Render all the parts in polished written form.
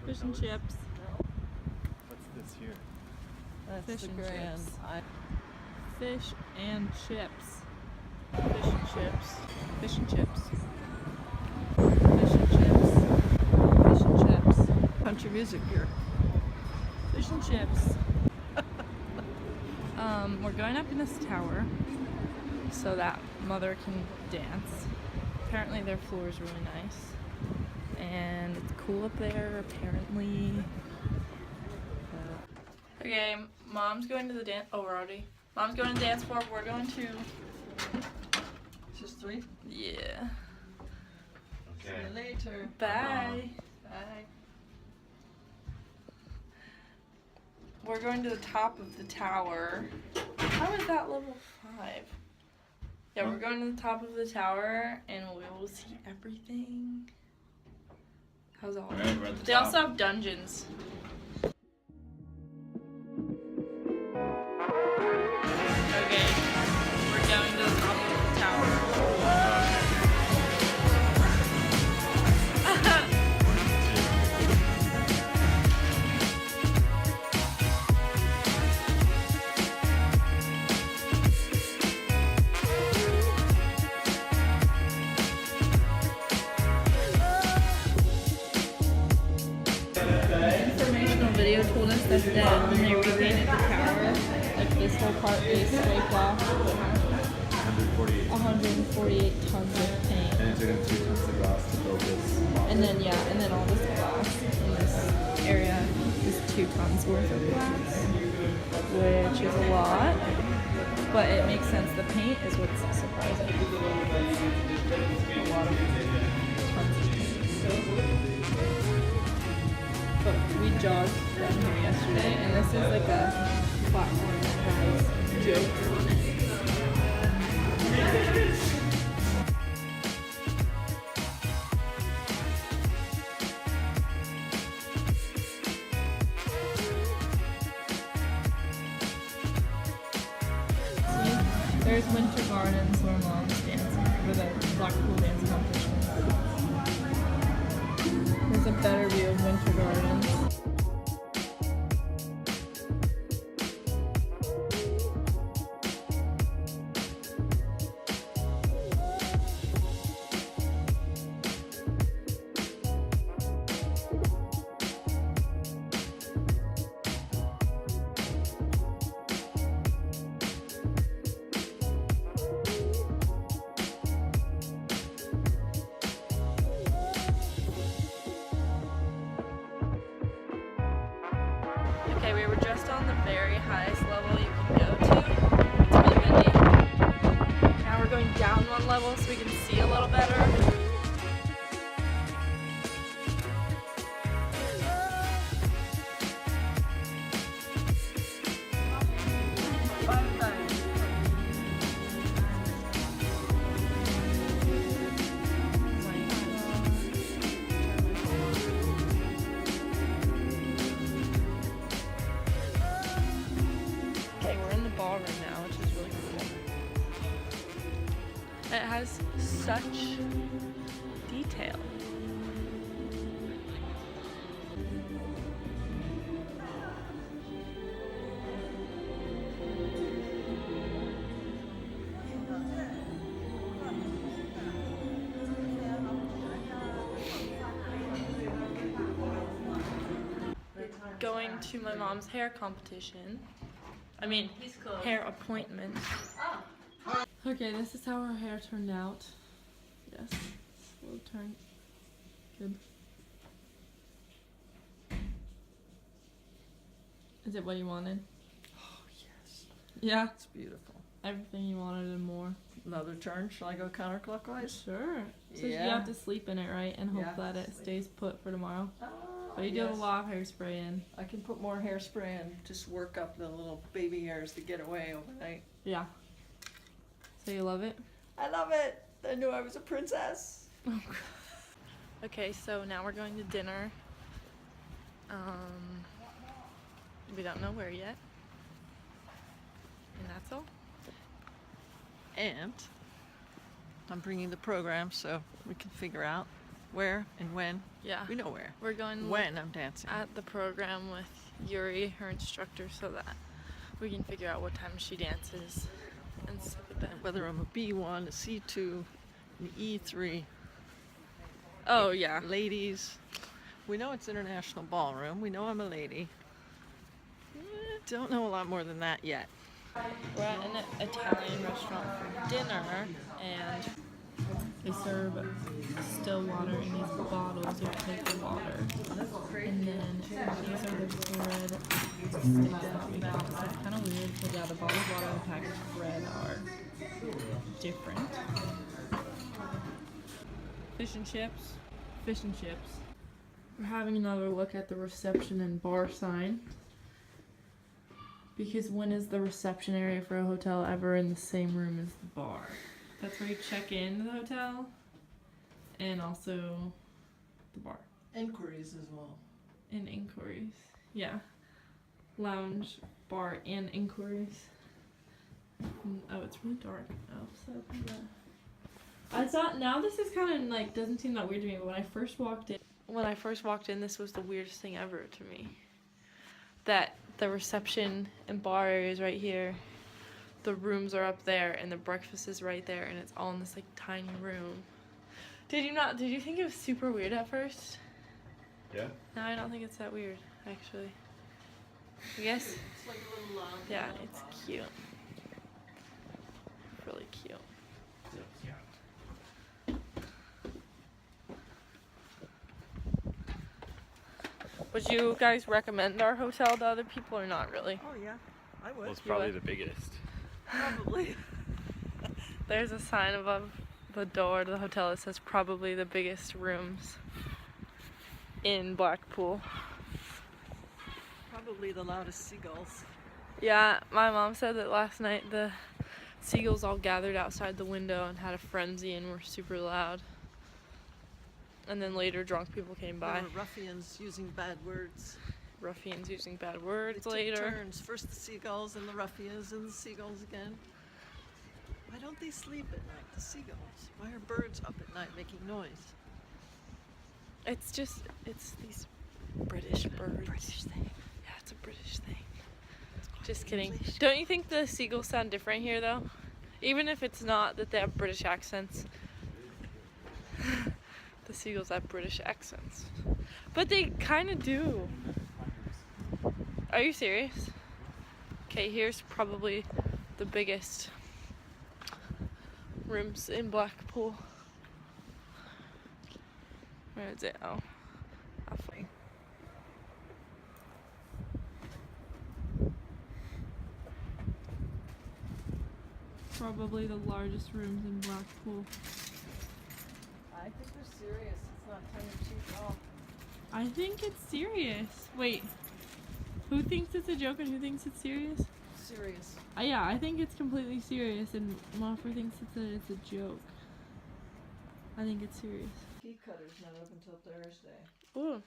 Fish and chips. What's this here? That's Fish the and grand. chips. Fish and chips. Fish and chips. Fish and chips. Fish and chips. Fish and chips. Country music here. Fish and chips. We're going up in this tower so that mother can dance. Apparently their floor is really nice. And it's cool up there, apparently. Okay, mom's going to the dance. Oh, we're already. Mom's going to dance floor. We're going to. Just 3? Yeah. See you later. Bye. Bye. We're going to the top of the tower. How is that level 5? Yeah, we're going to the top of the tower and we will see everything. How's all? Alright, we're at the They top. also have dungeons. Okay, we're going to the top of the tower. Informational video told us that when they repainted the tower, like this whole part they scraped off 148 tons of paint. And it took him 2 tons of glass to build this. And then and then all this glass in this area is 2 tons worth of glass, which is a lot. But it makes sense. The paint is what's surprising. A lot of tons of paint. But we jogged down here yesterday, and this is like a platform that has jokes on it. See, there's Winter Gardens where mom's dancing for the Blackpool dance competition. There's a better view of Winter Gardens. Okay, we were just on the very highest level you can go to. It's really windy. Now we're going down one level so we can see a little better. Okay, we're in the ballroom now, which is really cool. It has such detail. Going to my mom's hair competition. I mean, hair appointment. Okay, this is how her hair turned out. Yes, slow turn. Good. Is it what you wanted? Oh, yes. Yeah, It's beautiful. everything you wanted and more. Another turn. Shall I go counterclockwise? Sure. So you Yeah. have to sleep in it, right? And hope Yeah, that it sleep. stays put for tomorrow. Oh, But you do have yes. a lot of hairspray in. I can put more hairspray and just work up the little baby hairs to get away overnight. Yeah. So you love it? I love it. I knew I was a princess. Okay, so now we're going to dinner. We don't know where yet. And that's all. And I'm bringing the program so we can figure out Where and when? Yeah. We know where. We're going When I'm dancing. at the program with Yuri, her instructor, so that we can figure out what time she dances and stuff like that. Whether I'm a B1, a C2, an E3. Oh, yeah. Ladies. We know it's International Ballroom. We know I'm a lady. Don't know a lot more than that yet. We're at an Italian restaurant for dinner, and they serve still water in these bottles. You have to pay for water. And then these are the bread sticks that we got. So it's kind of weird, but yeah, the bottled water and the packaged bread are different. Fish and chips. Fish and chips. We're having another look at the reception and bar sign. Because when is the reception area for a hotel ever in the same room as the bar? That's where you check in the hotel and also the bar. Inquiries as well. And inquiries. Yeah. Lounge, bar, and inquiries. Oh, it's really dark. Oh, so yeah. I thought now this is kind of like doesn't seem that weird to me, but when I first walked in, this was the weirdest thing ever to me. That the reception and bar area is right here, the rooms are up there, and the breakfast is right there, and it's all in this like tiny room. Did you think it was super weird at first? Yeah. No, I don't think it's that weird, actually. I guess. It's like a little lounge. Yeah, it's cute. Really cute. Would you guys recommend our hotel to other people or not really? Oh yeah, I would. Well, it's probably the biggest. Probably. There's a sign above the door to the hotel that says probably the biggest rooms in Blackpool. Probably the loudest seagulls. Yeah, my mom said that last night the seagulls all gathered outside the window and had a frenzy and were super loud. And then later drunk people came by. There were ruffians using bad words. Ruffians using bad words They later. took turns. First the seagulls and the ruffians and the seagulls again. Why don't they sleep at night, the seagulls? Why are birds up at night making noise? It's these British birds. British thing. Yeah, it's a British thing. Just kidding. Don't you think the seagulls sound different here though? Even if it's not that they have British accents. The seagulls have British accents. But they kind of do. Are you serious? Okay, here's probably the biggest rooms in Blackpool. Where is it? Oh. Halfway. Probably the largest rooms in Blackpool. I think they're serious. It's not tongue-in-cheek at all. I think it's serious. Wait, who thinks it's a joke and who thinks it's serious? Serious. Yeah, I think it's completely serious, and Moffer thinks it's a joke. I think it's serious. Key cutter's not open until Thursday. Ooh.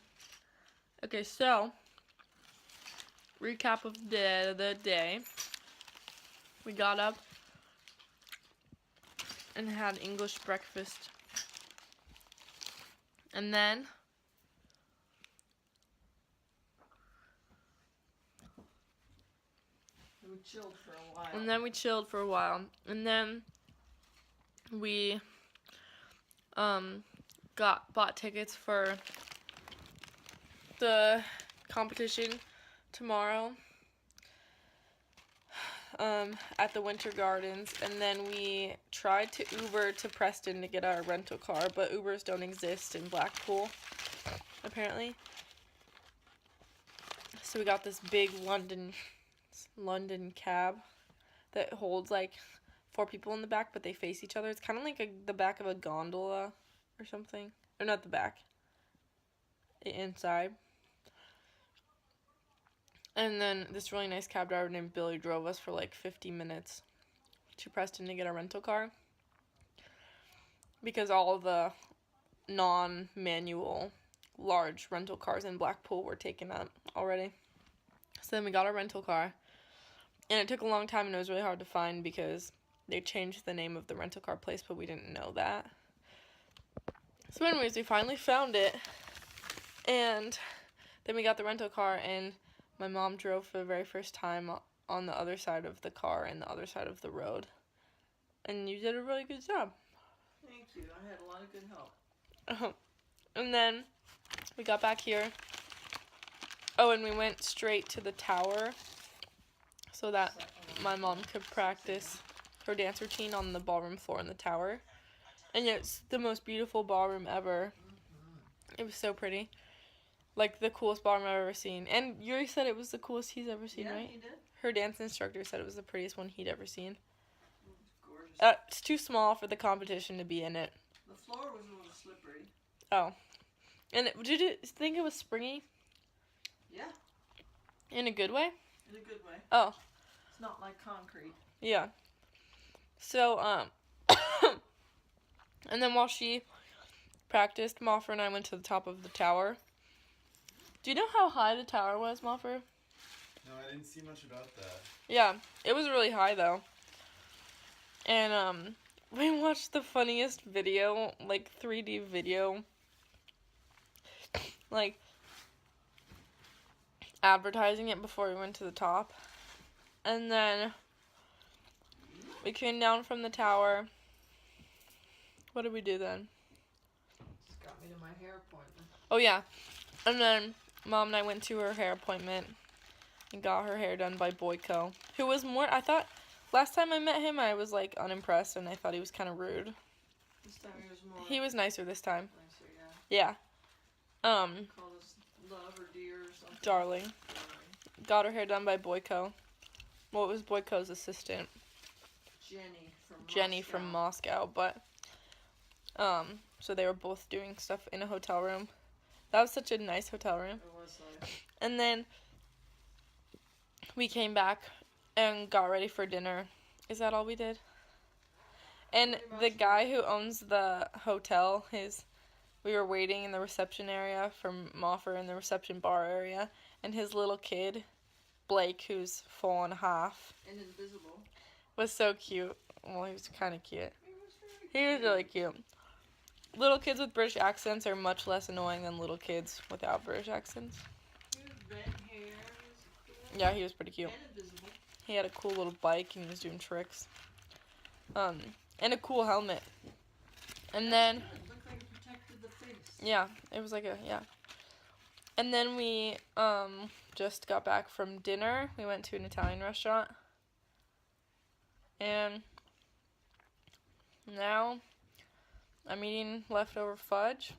Okay, so recap of the day. We got up and had English breakfast, and then We chilled for a while. we chilled for a while, and then we bought tickets for the competition tomorrow at the Winter Gardens, and then we tried to Uber to Preston to get our rental car, but Ubers don't exist in Blackpool apparently. So we got this big London cab that holds like 4 people in the back, but they face each other. It's kind of like the back of a gondola or something. Or not the back. Inside. And then this really nice cab driver named Billy drove us for like 50 minutes to Preston to get our rental car. Because all the non-manual large rental cars in Blackpool were taken up already. So then we got our rental car. And it took a long time and it was really hard to find because they changed the name of the rental car place, but we didn't know that. So anyways, we finally found it, and then we got the rental car, and my mom drove for the very first time on the other side of the car and the other side of the road. And you did a really good job. Thank you. I had a lot of good help. And then we got back here. Oh, and we went straight to the tower so that my mom could practice her dance routine on the ballroom floor in the tower. And it's the most beautiful ballroom ever. It was so pretty. Like, the coolest ballroom I've ever seen. And Yuri said it was the coolest he's ever seen, Yeah, right? he did. Her dance instructor said it was the prettiest one he'd ever seen. Gorgeous. It's too small for the competition to be in it. The floor was a little slippery. Oh. And did you think it was springy? Yeah, In a good way? in a good way. Oh. It's not like concrete. Yeah. So, and then while she practiced, Moffer and I went to the top of the tower. Do you know how high the tower was, Moffer? No, I didn't see much about that. Yeah, it was really high though. And we watched the funniest video, like 3D video, like advertising it before we went to the top. And then we came down from the tower. What did we do then? It's got me to my hair appointment. Oh yeah. And then Mom and I went to her hair appointment and got her hair done by Boyko, who was more, I thought, last time I met him, I was, like, unimpressed, and I thought he was kind of rude. This time he was more He was nicer this time. nicer, yeah. Yeah. Call us love or dear or something. Darling. Darling. Got her hair done by Boyko. Well, it was Boyko's assistant, Jenny from Moscow, but, so they were both doing stuff in a hotel room. That was such a nice hotel room. It was nice. And then we came back and got ready for dinner. Is that all we did? And the guy who owns the hotel, we were waiting in the reception area for Moffer in the reception bar area, and his little kid, Blake, who's full and half, And invisible. was so cute. Well, he was kind of cute. He was very He was really cute. Little kids with British accents are much less annoying than little kids without British accents. He was red hair. He was Yeah, he was pretty cute. and invisible. He had a cool little bike and he was doing tricks. And a cool helmet. And then, It looked like it protected the face. yeah, it was like yeah. And then we, just got back from dinner. We went to an Italian restaurant. And now I'm eating leftover fudge.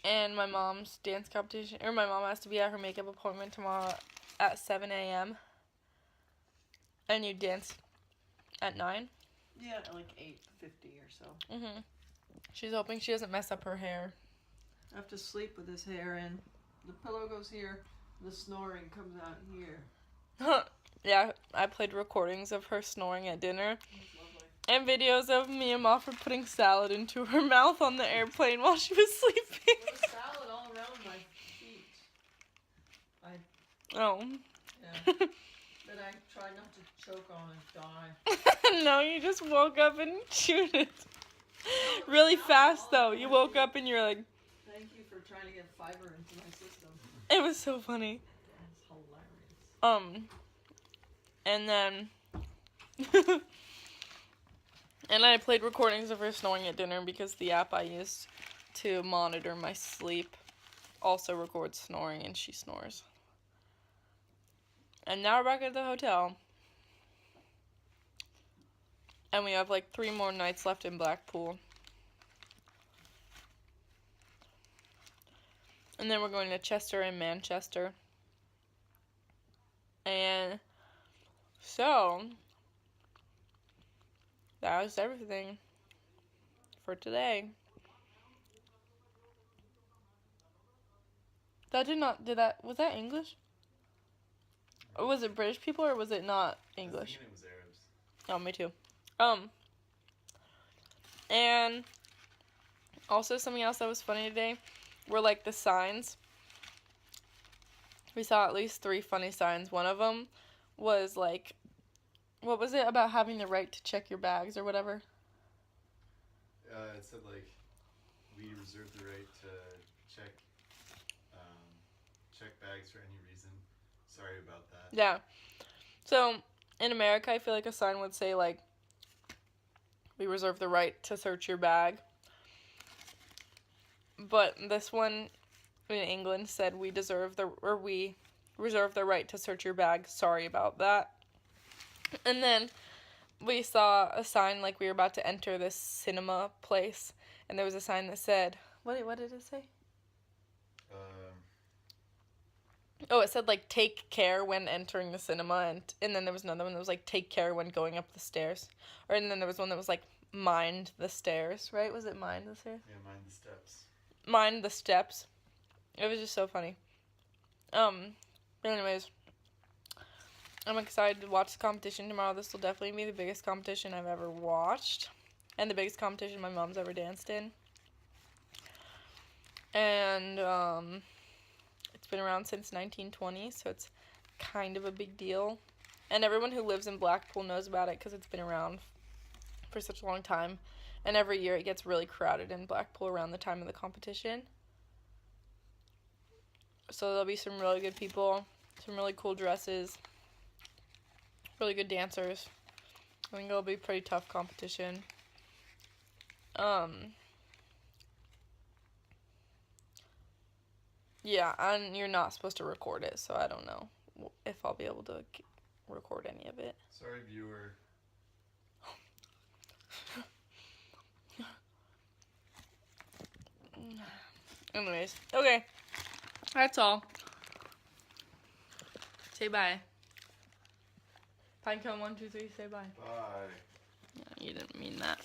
And my mom's dance competition, or my mom has to be at her makeup appointment tomorrow at 7 a.m. And you dance at 9? Yeah, like 8:50 or so. Mm-hmm. She's hoping she doesn't mess up her hair. I have to sleep with his hair in. The pillow goes here. The snoring comes out here. Yeah, I played recordings of her snoring at dinner. It was lovely. And videos of me and Moffer putting salad into her mouth on the airplane while she was sleeping. There was salad all around my feet. Oh. Yeah. But I tried not to choke on and die. No, you just woke up and chewed it. Really fast, though. You woke up and you're like, Thank you for trying to get fiber into my system. it was so funny. It's hilarious. And then, and I played recordings of her snoring at dinner because the app I used to monitor my sleep also records snoring, and she snores. And now we're back at the hotel. And we have like 3 more nights left in Blackpool. And then we're going to Chester and Manchester. And so, that was everything for today. Was that English? Or was it British people, or was it not English? I was thinking it was Arabs. Oh, me too. And also something else that was funny today were like the signs. We saw at least 3 funny signs. One of them was like, what was it about having the right to check your bags or whatever? it said like we reserve the right to check check bags for any reason. Sorry about that. Yeah. So in America, I feel like a sign would say like, we reserve the right to search your bag. But this one in England said we reserve the right to search your bag. Sorry about that. And then we saw a sign like we were about to enter this cinema place, and there was a sign that said, what did it say? Oh, it said like take care when entering the cinema, and then there was another one that was like take care when going up the stairs. And then there was one that was like mind the stairs, right? Was it mind the stairs? Yeah, mind the steps. Mind the steps. It was just so funny. But anyways, I'm excited to watch the competition tomorrow. This will definitely be the biggest competition I've ever watched, and the biggest competition my mom's ever danced in. And it's been around since 1920, so it's kind of a big deal. And everyone who lives in Blackpool knows about it because it's been around for such a long time. And every year it gets really crowded in Blackpool around the time of the competition. So there'll be some really good people, some really cool dresses, really good dancers. I think it'll be a pretty tough competition. Yeah, and you're not supposed to record it, so I don't know if I'll be able to record any of it. Sorry, viewer. Anyways, okay. That's all. Say bye. Pinecone 1, 2, 3, say bye. Bye. Yeah, you didn't mean that.